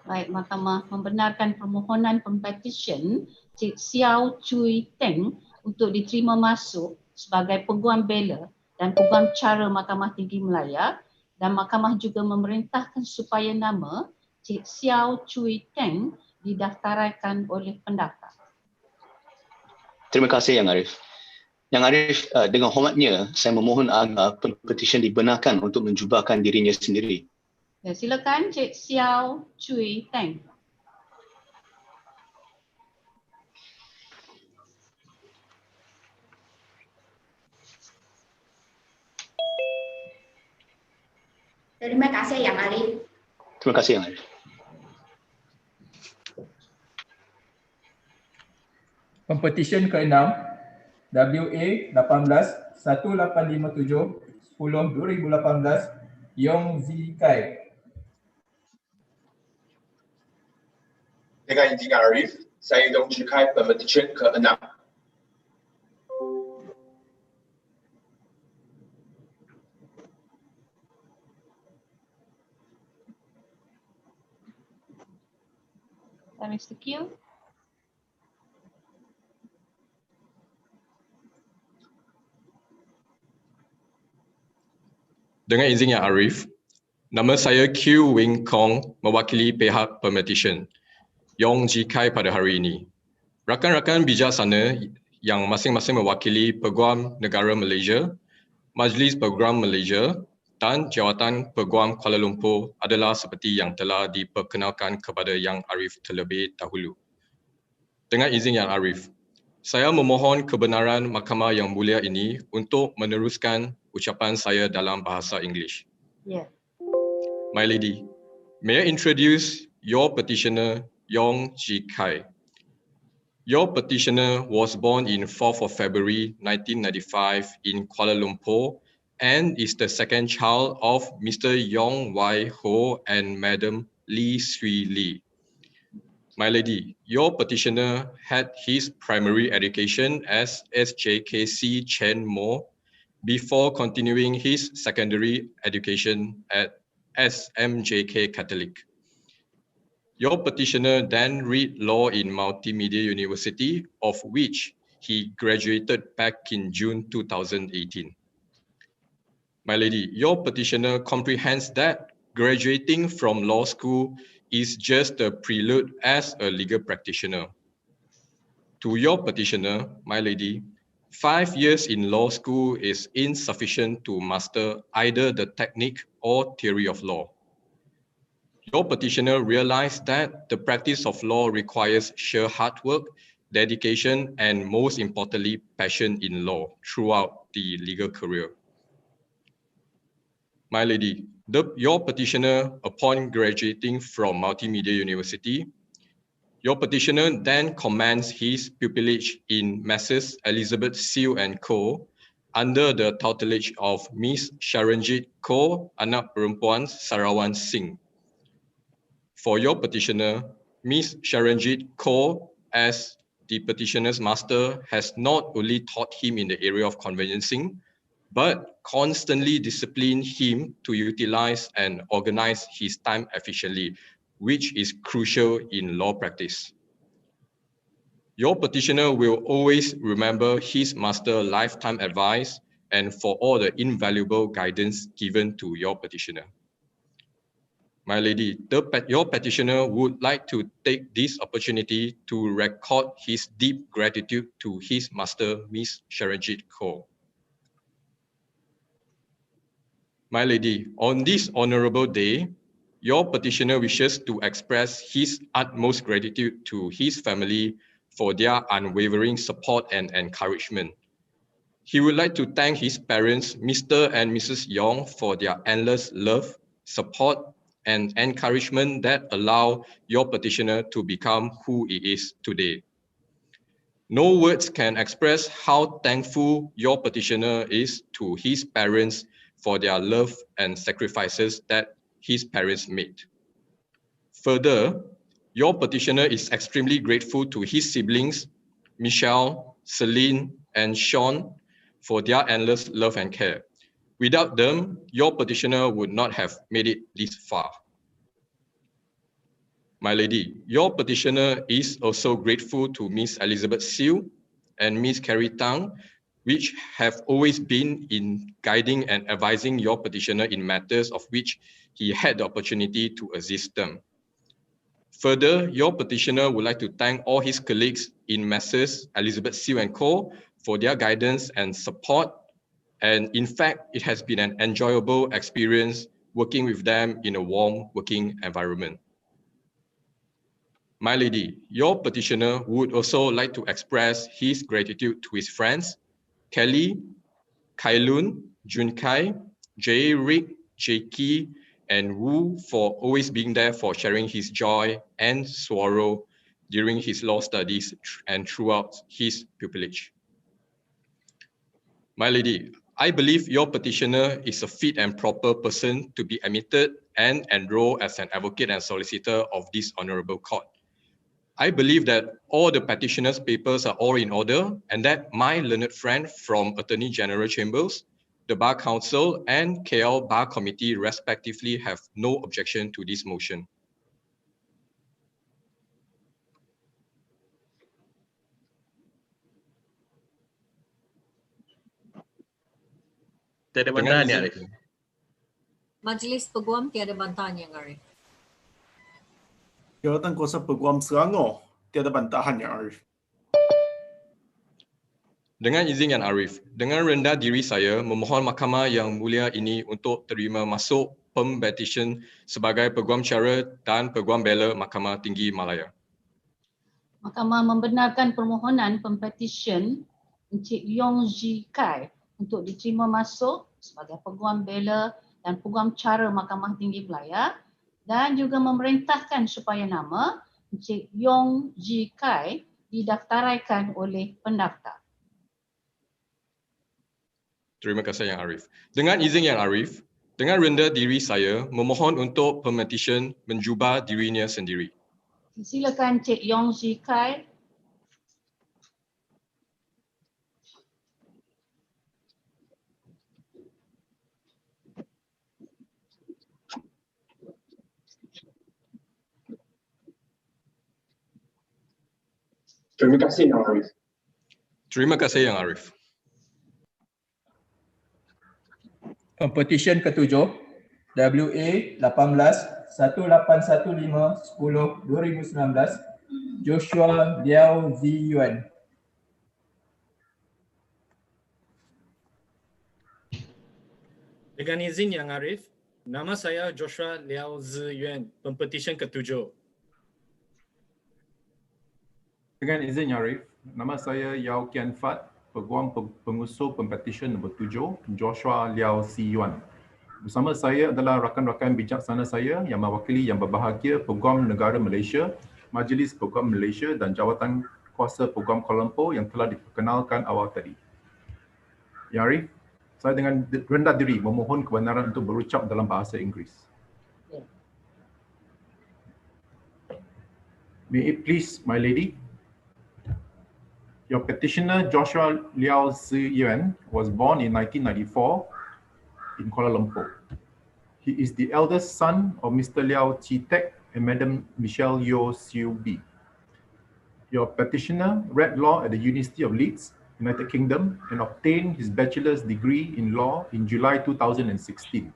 Baik, Mahkamah membenarkan permohonan pempetisyen Cik Xiao Chui Teng untuk diterima masuk sebagai Peguam Bela dan Peguam Cara Mahkamah Tinggi Malaya, dan Mahkamah juga memerintahkan supaya nama Cik Xiao Chui Teng didaftaraikan oleh pendaftar. Terima kasih Yang Arif. Yang Arif, dengan hormatnya saya memohon agar pempetisyen dibenarkan untuk menjubahkan dirinya sendiri. Ya, silakan Cik Xiao Chui Teng. Terima kasih Yang Arif. Terima kasih Yang Arif. Pempetisyen ke-6 WA 18-1857-10-2018 Yong Zi Kai. Dengan izin Arif, saya Yong Zi Kai pempetisyen ke-6. Mr. Q. Dengan izin Yang Arif, nama saya Q Wing Kong mewakili pihak pempetisyen Yong Ji Kai pada hari ini. Rakan-rakan bijaksana yang masing-masing mewakili Peguam Negara Malaysia, Majlis Peguam Malaysia dan Jawatan Peguam Kuala Lumpur adalah seperti yang telah diperkenalkan kepada Yang Arif terlebih dahulu. Dengan izin Yang Arif, saya memohon kebenaran Mahkamah Yang Mulia ini untuk meneruskan ucapan saya dalam bahasa Inggeris. Yeah. My lady, may I introduce your petitioner, Yong Ji Kai. Your petitioner was born in 4th of February 1995 in Kuala Lumpur and is the second child of Mr. Yong Wai Ho and Madam Lee Swee Lee. My lady, your petitioner had his primary education as SJKC Chen Mo before continuing his secondary education at SMJK Catholic. Your petitioner then read law in Multimedia University, of which he graduated back in June 2018. My lady, your petitioner comprehends that graduating from law school is just a prelude as a legal practitioner. To your petitioner, my lady, 5 years in law school is insufficient to master either the technique or theory of law. Your petitioner realized that the practice of law requires sheer hard work, dedication, and most importantly, passion in law throughout the legal career. My lady, your petitioner, upon graduating from Multimedia University, your petitioner then commenced his pupillage in Messrs. Elizabeth Seal and Co. under the tutelage of Miss Sharanjit Kaur, anak perempuan Sarawan Singh. For your petitioner, Miss Sharanjit Kaur, as the petitioner's master has not only taught him in the area of conveyancing, but constantly disciplined him to utilize and organize his time efficiently, which is crucial in law practice. Your petitioner will always remember his master's lifetime advice and for all the invaluable guidance given to your petitioner. My lady, your petitioner would like to take this opportunity to record his deep gratitude to his master, Miss Sharanjit Kaur. My lady, on this honorable day, your petitioner wishes to express his utmost gratitude to his family for their unwavering support and encouragement. He would like to thank his parents, Mr. and Mrs. Yong, for their endless love, support, and encouragement that allow your petitioner to become who he is today. No words can express how thankful your petitioner is to his parents for their love and sacrifices that his parents made. Further, your petitioner is extremely grateful to his siblings, Michelle, Celine, and Sean, for their endless love and care. Without them, your petitioner would not have made it this far. My lady, your petitioner is also grateful to Miss Elizabeth Siu and Miss Carrie Tang, which have always been in guiding and advising your petitioner in matters of which he had the opportunity to assist them. Further, your petitioner would like to thank all his colleagues in Messrs. Elizabeth Siu and Co. for their guidance and support. And in fact, it has been an enjoyable experience working with them in a warm working environment. My lady, your petitioner would also like to express his gratitude to his friends, Kelly, Kailun, Junkai, Jay Rick, Jakey, and Wu for always being there for sharing his joy and sorrow during his law studies and throughout his pupillage. My lady, I believe your petitioner is a fit and proper person to be admitted and enrolled as an advocate and solicitor of this honorable court. I believe that all the petitioner's papers are all in order and that my learned friend from Attorney General Chambers, the Bar Council, and KL Bar Committee respectively have no objection to this motion. Tiada bantahan ya, Arif? Majlis Peguam tiada bantahan yang Arif. Jawatan Kuasa Peguam Selangor, tiada bantahan yang Arif. Dengan izin Yang Arif, dengan rendah diri saya memohon Mahkamah Yang Mulia ini untuk terima masuk Pempetisyen sebagai Peguam Cara dan Peguam Bela Mahkamah Tinggi Malaya. Mahkamah membenarkan permohonan Pempetisyen Encik Yong Ji Kai untuk diterima masuk sebagai Peguam Bela dan Peguam Cara Mahkamah Tinggi Malaya dan juga memerintahkan supaya nama Encik Yong Ji Kai didaftaraikan oleh pendaftar. Terima kasih Yang Arif. Dengan izin Yang Arif, dengan rendah diri saya memohon untuk Pempetisyen menjubah dirinya sendiri. Silakan Encik Yong Ji Kai. Terima kasih Yang Arif. Terima kasih Yang Arif. Pempetisyen ketujuh WA 18-1815-10-2019 Joshua Liao Ziyuan. Dengan izin Yang Arif, nama saya Joshua Liao Ziyuan, Pempetisyen ketujuh. Dengan izin Yang Arif, nama saya Yao Kian Fat, Peguam Pengusul Pempetisyen nombor 7, Joshua Liao Ziyuan. Bersama saya adalah rakan-rakan bijaksana saya yang mewakili yang berbahagia Peguam Negara Malaysia, Majlis Peguam Malaysia dan Jawatan Kuasa Peguam Kuala Lumpur yang telah diperkenalkan awal tadi. Yang Arif, saya dengan rendah diri memohon kebenaran untuk berucap dalam bahasa Inggeris. May it please my lady. Your petitioner, Joshua Liao Zi Yuan, was born in 1994 in Kuala Lumpur. He is the eldest son of Mr. Liao Chi Tek and Madam Michelle Yeo Siu Bi. Your petitioner read law at the University of Leeds, United Kingdom, and obtained his bachelor's degree in law in July 2016.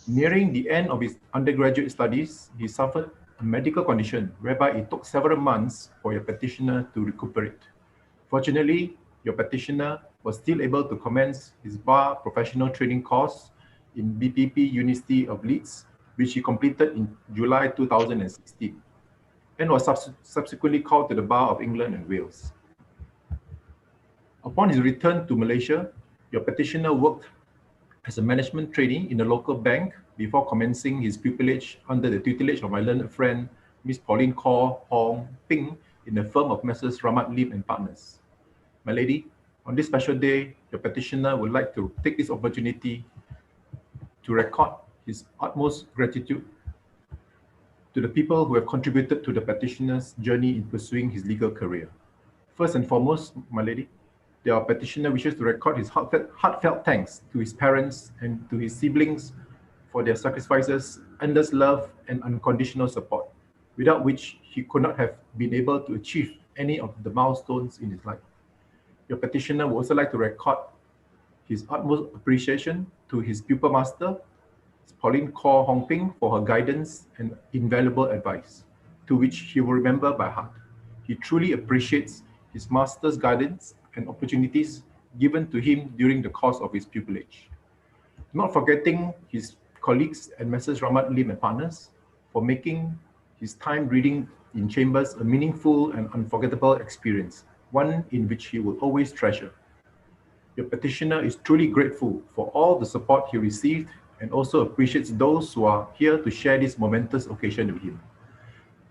Nearing the end of his undergraduate studies, he suffered a medical condition whereby it took several months for your petitioner to recuperate. Fortunately, your petitioner was still able to commence his bar professional training course in BPP University of Leeds, which he completed in July 2016, and was subsequently called to the Bar of England and Wales. Upon his return to Malaysia, your petitioner worked as a management trainee in a local bank before commencing his pupillage under the tutelage of my learned friend, Miss Pauline Kaur Hong Ping, in the firm of Messrs. Ramat Lim and Partners. My lady, on this special day, your petitioner would like to take this opportunity to record his utmost gratitude to the people who have contributed to the petitioner's journey in pursuing his legal career. First and foremost, my lady, the petitioner wishes to record his heartfelt thanks to his parents and to his siblings for their sacrifices, endless love, and unconditional support, without which he could not have been able to achieve any of the milestones in his life. Your petitioner would also like to record his utmost appreciation to his pupil master, Pauline Kaur Hong Ping, for her guidance and invaluable advice, to which he will remember by heart. He truly appreciates his master's guidance and opportunities given to him during the course of his pupillage. Not forgetting his colleagues and Messrs. Ramat Lim and Partners for making his time reading in chambers a meaningful and unforgettable experience, one in which he will always treasure. Your petitioner is truly grateful for all the support he received and also appreciates those who are here to share this momentous occasion with him.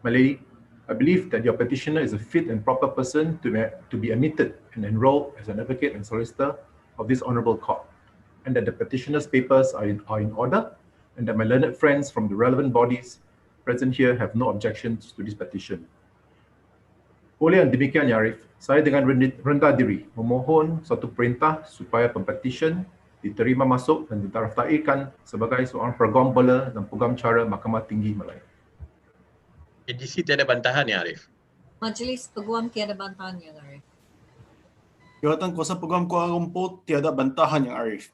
My lady, I believe that your petitioner is a fit and proper person to be admitted and enrolled as an advocate and solicitor of this honorable court, and that the petitioner's papers are in order, and that my learned friends from the relevant bodies present here have no objections to this petition. Oleh yang demikian, Ya Arif, saya dengan rendah diri memohon suatu perintah supaya Pempetisyen diterima masuk dan didaftaraikan sebagai seorang Peguam Bela dan Peguam Cara Mahkamah Tinggi Malaya. Edisi tiada bantahan, Ya Arif. Majlis Peguam tiada bantahan, Yang Arif. Jawatan Kuasa Peguam Kuala Lumpur tiada bantahan, Yang Arif.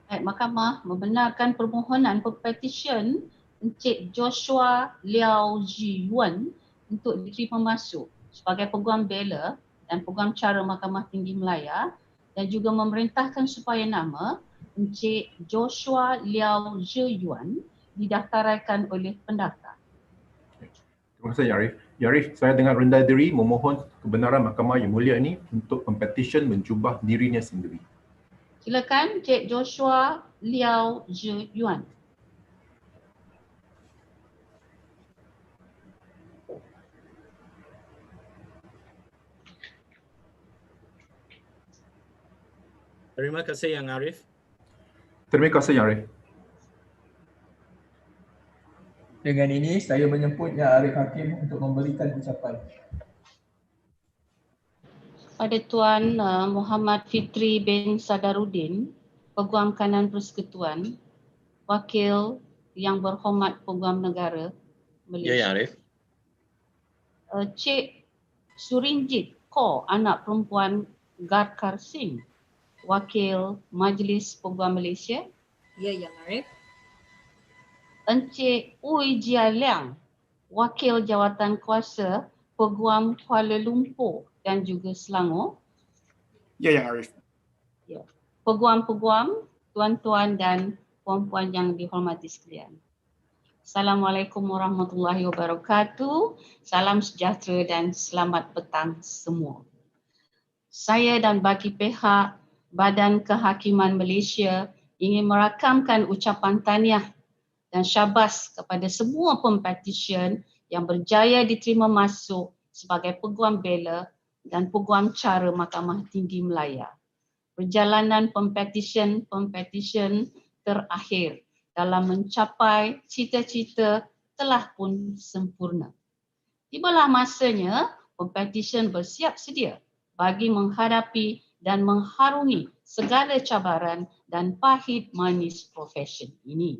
Baik, Mahkamah membenarkan permohonan Pempetisyen Encik Joshua Liao Zi Yuan untuk diterima masuk sebagai Peguam Bela dan Peguam Cara Mahkamah Tinggi Malaya, dan juga memerintahkan supaya nama Encik Joshua Liao Zi Yuan didaftaraikan oleh pendaftar. Terima kasih, Ya Arif. Ya Arif, saya dengan rendah diri memohon kebenaran Mahkamah yang mulia ini untuk Pempetisyen menjubah dirinya sendiri. Silakan Encik Joshua Liao Zi Yuan. Terima kasih Yang Arif. Terima kasih, Ya Arif. Dengan ini, saya menjemput Yang Arif Hakim untuk memberikan ucapan. Pada Tuan Muhammad Fitri bin Sadaruddin, Peguam Kanan Persekutuan, Wakil Yang Berhormat Peguam Negara Malaysia. Ya, Yang Arif. Cik Surinjit Kaur, anak perempuan Garkar Singh, Wakil Majlis Peguam Malaysia. Ya, Yang Arif. Encik Ui Jia Liang, Wakil Jawatan Kuasa Peguam Kuala Lumpur dan juga Selangor. Ya, Yang Arif. Ya. Peguam-peguam, tuan-tuan dan puan-puan yang dihormati sekalian. Assalamualaikum warahmatullahi wabarakatuh. Salam sejahtera dan selamat petang semua. Saya dan bagi pihak Badan Kehakiman Malaysia ingin merakamkan ucapan tahniah dan syabas kepada semua pempetisyen yang berjaya diterima masuk sebagai Peguam Bela dan Peguam Cara Mahkamah Tinggi Malaya. Perjalanan pempetisyen terakhir dalam mencapai cita-cita telah pun sempurna. Tibalah masanya Pempetisyen bersiap sedia bagi menghadapi dan mengharungi segala cabaran dan pahit manis profesi ini.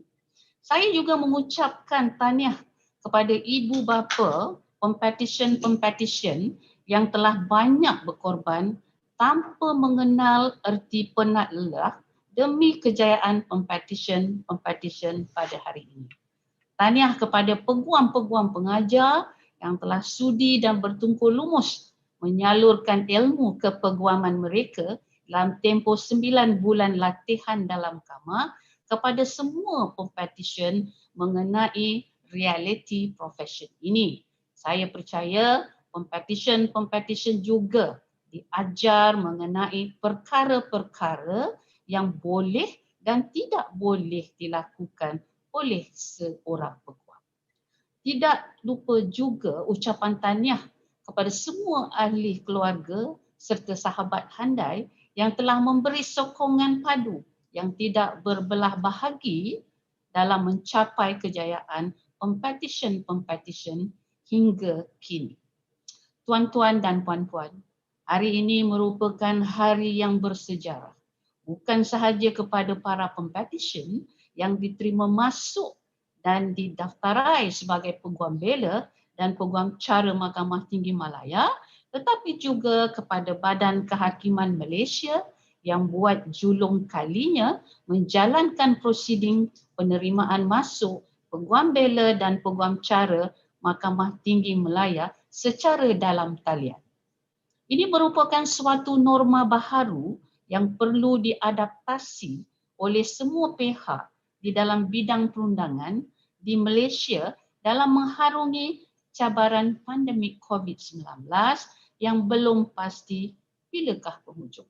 Saya juga mengucapkan tahniah kepada ibu bapa pempetisyen-pempetisyen yang telah banyak berkorban tanpa mengenal erti penat lelah demi kejayaan pempetisyen-pempetisyen pada hari ini. Tahniah kepada peguam-peguam pengajar yang telah sudi dan bertungkul lumus menyalurkan ilmu kepeguaman mereka dalam tempoh 9 bulan latihan dalam kamar kepada semua pempetisyen mengenai realiti profesi ini. Saya percaya pempetisyen-pempetisyen juga diajar mengenai perkara-perkara yang boleh dan tidak boleh dilakukan oleh seorang peguam. Tidak lupa juga ucapan tahniah kepada semua ahli keluarga serta sahabat handai yang telah memberi sokongan padu yang tidak berbelah bahagi dalam mencapai kejayaan pempetisyen-pempetisyen hingga kini. Tuan-tuan dan puan-puan, hari ini merupakan hari yang bersejarah. Bukan sahaja kepada para pempetisyen yang diterima masuk dan didaftarai sebagai Peguam Bela dan Peguam Cara Mahkamah Tinggi Malaya, tetapi juga kepada Badan Kehakiman Malaysia yang buat julung kalinya menjalankan prosiding penerimaan masuk Peguam Bela dan Peguam Cara Mahkamah Tinggi Malaya secara dalam talian. Ini merupakan suatu norma baharu yang perlu diadaptasi oleh semua pihak di dalam bidang perundangan di Malaysia dalam mengharungi cabaran pandemik COVID-19 yang belum pasti bilakah penghujung.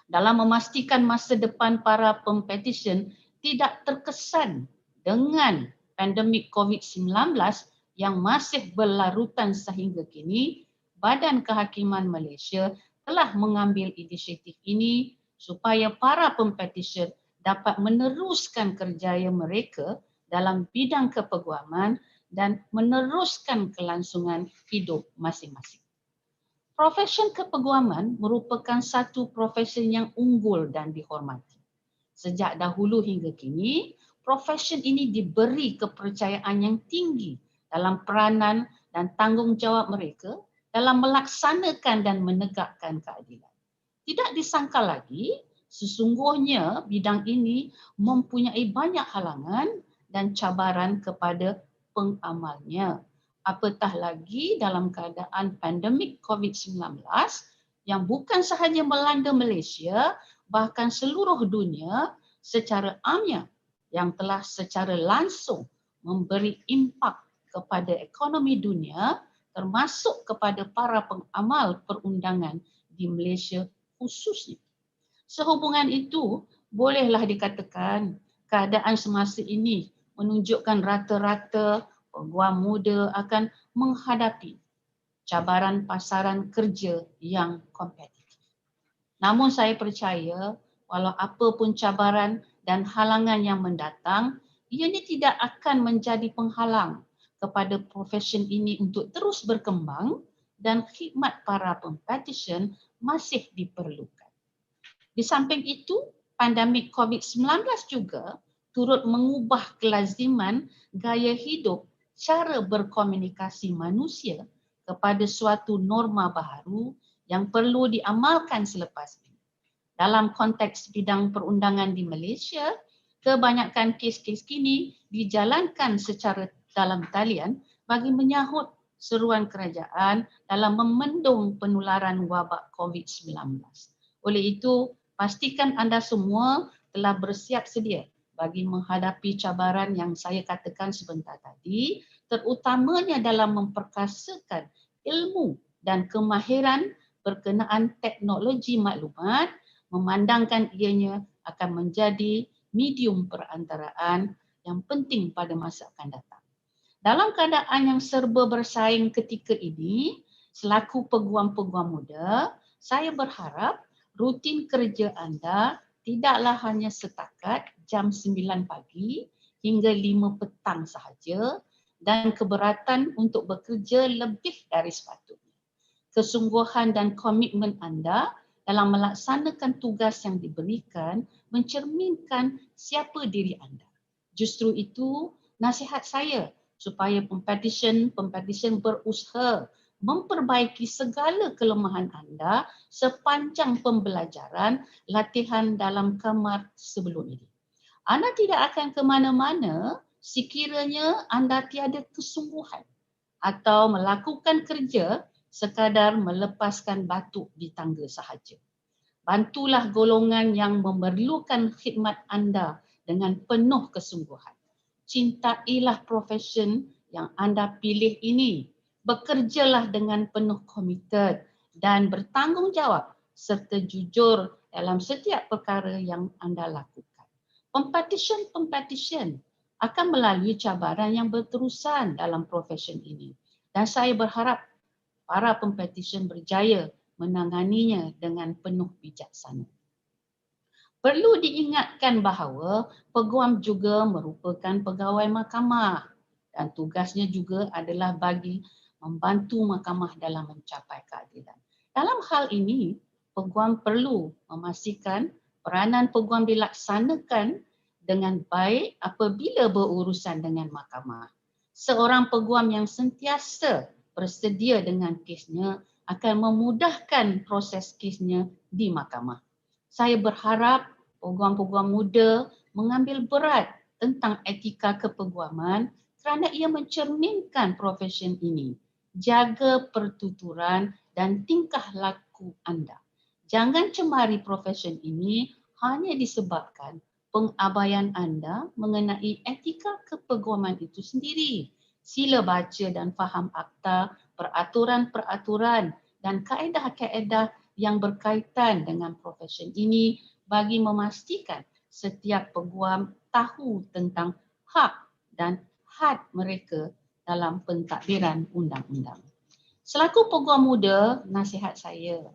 Dalam memastikan masa depan para pempetisyen tidak terkesan dengan pandemik COVID-19 yang masih berlarutan sehingga kini, Badan Kehakiman Malaysia telah mengambil inisiatif ini supaya para pempetisyen dapat meneruskan kerjaya mereka dalam bidang kepeguaman dan meneruskan kelangsungan hidup masing-masing. Profesi kepeguaman merupakan satu profesi yang unggul dan dihormati. Sejak dahulu hingga kini, profesi ini diberi kepercayaan yang tinggi dalam peranan dan tanggungjawab mereka dalam melaksanakan dan menegakkan keadilan. Tidak disangka lagi, sesungguhnya bidang ini mempunyai banyak halangan dan cabaran kepada pengamalnya. Apatah lagi dalam keadaan pandemik COVID-19 yang bukan sahaja melanda Malaysia, bahkan seluruh dunia secara amnya yang telah secara langsung memberi impak kepada ekonomi dunia termasuk kepada para pengamal perundangan di Malaysia khususnya. Sehubungan itu, bolehlah dikatakan keadaan semasa ini menunjukkan rata-rata peguam muda akan menghadapi cabaran pasaran kerja yang kompetitif. Namun saya percaya walau apa pun cabaran dan halangan yang mendatang, ianya tidak akan menjadi penghalang kepada profesi ini untuk terus berkembang dan khidmat para pempetisyen masih diperlukan. Di samping itu, pandemik COVID-19 juga turut mengubah kelaziman gaya hidup cara berkomunikasi manusia kepada suatu norma baharu yang perlu diamalkan selepas ini. Dalam konteks bidang perundangan di Malaysia, kebanyakan kes-kes kini dijalankan secara dalam talian bagi menyahut seruan kerajaan dalam memendung penularan wabak COVID-19. Oleh itu, pastikan anda semua telah bersiap sedia bagi menghadapi cabaran yang saya katakan sebentar tadi, terutamanya dalam memperkasakan ilmu dan kemahiran berkenaan teknologi maklumat, memandangkan ianya akan menjadi medium perantaraan yang penting pada masa akan datang. Dalam keadaan yang serba bersaing ketika ini, selaku peguam-peguam muda, saya berharap rutin kerja anda tidaklah hanya setakat jam 9 pagi hingga 5 petang sahaja, dan keberatan untuk bekerja lebih dari sepatutnya. Kesungguhan dan komitmen anda dalam melaksanakan tugas yang diberikan mencerminkan siapa diri anda. Justru itu nasihat saya supaya pempetisyen berusaha memperbaiki segala kelemahan anda sepanjang pembelajaran latihan dalam kamar sebelum ini. Anda tidak akan ke mana-mana sekiranya anda tiada kesungguhan atau melakukan kerja sekadar melepaskan batuk di tangga sahaja. Bantulah golongan yang memerlukan khidmat anda dengan penuh kesungguhan. Cintailah profesi yang anda pilih ini. Bekerjalah dengan penuh komited dan bertanggungjawab serta jujur dalam setiap perkara yang anda lakukan. Pempetisyen akan melalui cabaran yang berterusan dalam profesi ini dan saya berharap para pempetisyen berjaya menanganinya dengan penuh bijaksana. Perlu diingatkan bahawa peguam juga merupakan pegawai mahkamah dan tugasnya juga adalah bagi membantu mahkamah dalam mencapai keadilan. Dalam hal ini, peguam perlu memastikan peranan peguam dilaksanakan dengan baik apabila berurusan dengan mahkamah. Seorang peguam yang sentiasa bersedia dengan kesnya akan memudahkan proses kesnya di mahkamah. Saya berharap peguam-peguam muda mengambil berat tentang etika kepeguaman kerana ia mencerminkan profesi ini. Jaga pertuturan dan tingkah laku anda. Jangan cemari profesi ini hanya disebabkan pengabaian anda mengenai etika kepeguaman itu sendiri. Sila baca dan faham akta, peraturan-peraturan dan kaedah-kaedah yang berkaitan dengan profesi ini bagi memastikan setiap peguam tahu tentang hak dan had mereka dalam pentadbiran undang-undang. Selaku peguam muda, nasihat saya,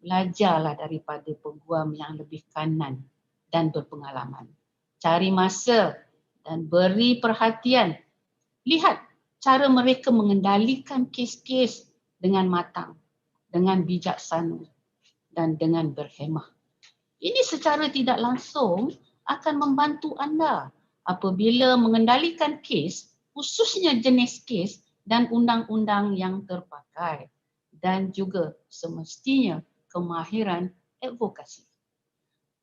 belajarlah daripada peguam yang lebih kanan dan berpengalaman. Cari masa dan beri perhatian. Lihat cara mereka mengendalikan kes-kes dengan matang, dengan bijaksana dan dengan berhemah. Ini secara tidak langsung akan membantu anda apabila mengendalikan kes, khususnya jenis kes dan undang-undang yang terpakai dan juga semestinya kemahiran advokasi.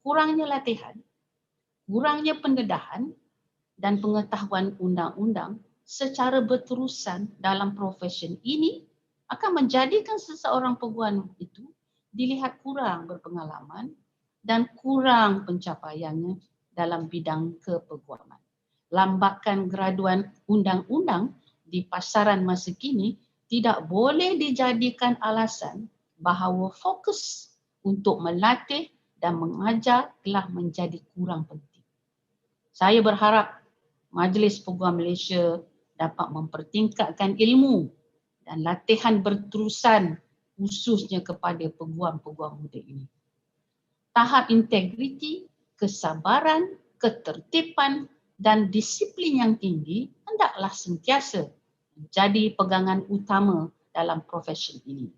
Kurangnya latihan, kurangnya pendedahan dan pengetahuan undang-undang secara berterusan dalam profesi ini akan menjadikan seseorang peguam itu dilihat kurang berpengalaman dan kurang pencapaiannya dalam bidang kepeguaman. Lambakan graduan undang-undang di pasaran masa kini tidak boleh dijadikan alasan bahawa fokus untuk melatih dan mengajar telah menjadi kurang penting. Saya berharap Majlis Peguam Malaysia dapat mempertingkatkan ilmu dan latihan berterusan khususnya kepada peguam-peguam muda ini. Tahap integriti, kesabaran, ketertiban dan disiplin yang tinggi hendaklah sentiasa menjadi pegangan utama dalam profesi ini.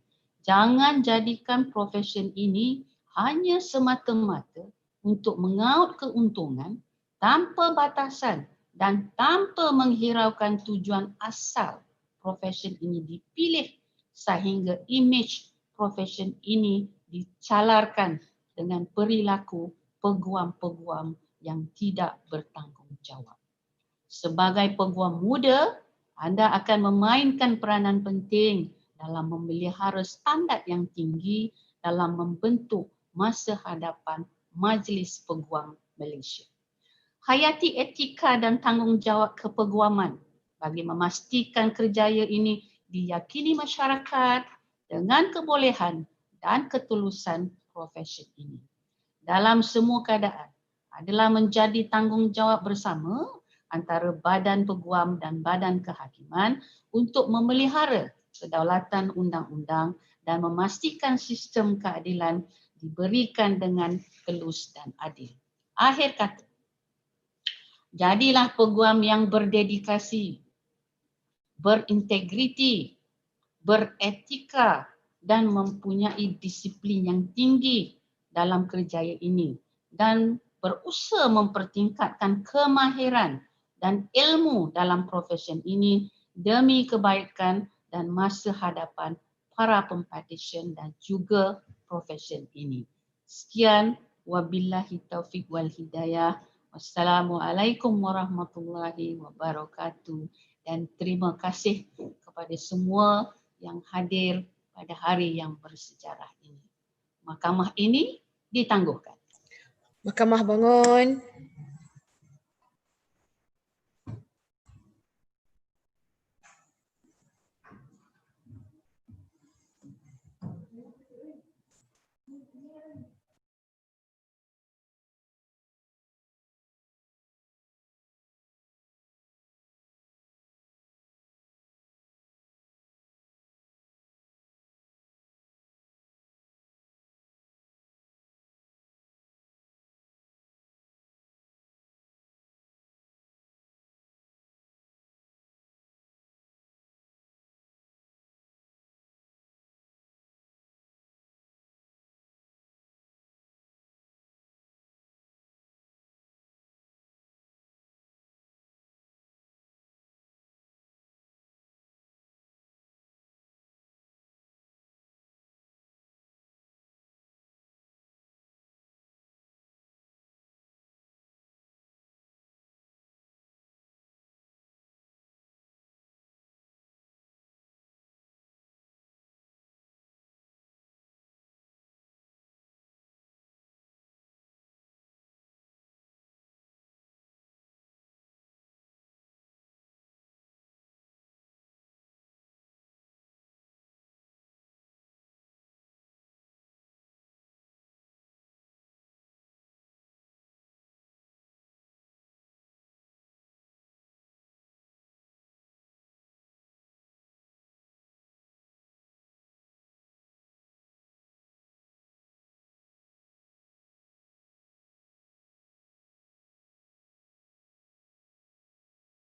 Jangan jadikan profesi ini hanya semata-mata untuk mengaut keuntungan tanpa batasan dan tanpa menghiraukan tujuan asal profesi ini dipilih sehingga imej profesi ini dicalarkan dengan perilaku peguam-peguam yang tidak bertanggungjawab. Sebagai peguam muda, anda akan memainkan peranan penting dalam memelihara standard yang tinggi dalam membentuk masa hadapan Majlis Peguam Malaysia. Hayati etika dan tanggungjawab kepeguaman bagi memastikan kerjaya ini diyakini masyarakat dengan kebolehan dan ketulusan profesi ini. Dalam semua keadaan adalah menjadi tanggungjawab bersama antara badan peguam dan badan kehakiman untuk memelihara kedaulatan undang-undang dan memastikan sistem keadilan diberikan dengan telus dan adil. Akhir kata, jadilah peguam yang berdedikasi, berintegriti, beretika dan mempunyai disiplin yang tinggi dalam kerjaya ini dan berusaha mempertingkatkan kemahiran dan ilmu dalam profesi ini demi kebaikan dan masa hadapan para pempetisyen dan juga profesi ini. Sekian, wabillahi taufiq wal hidayah. Wassalamualaikum warahmatullahi wabarakatuh dan terima kasih kepada semua yang hadir pada hari yang bersejarah ini. Mahkamah ini ditangguhkan. Mahkamah bangun.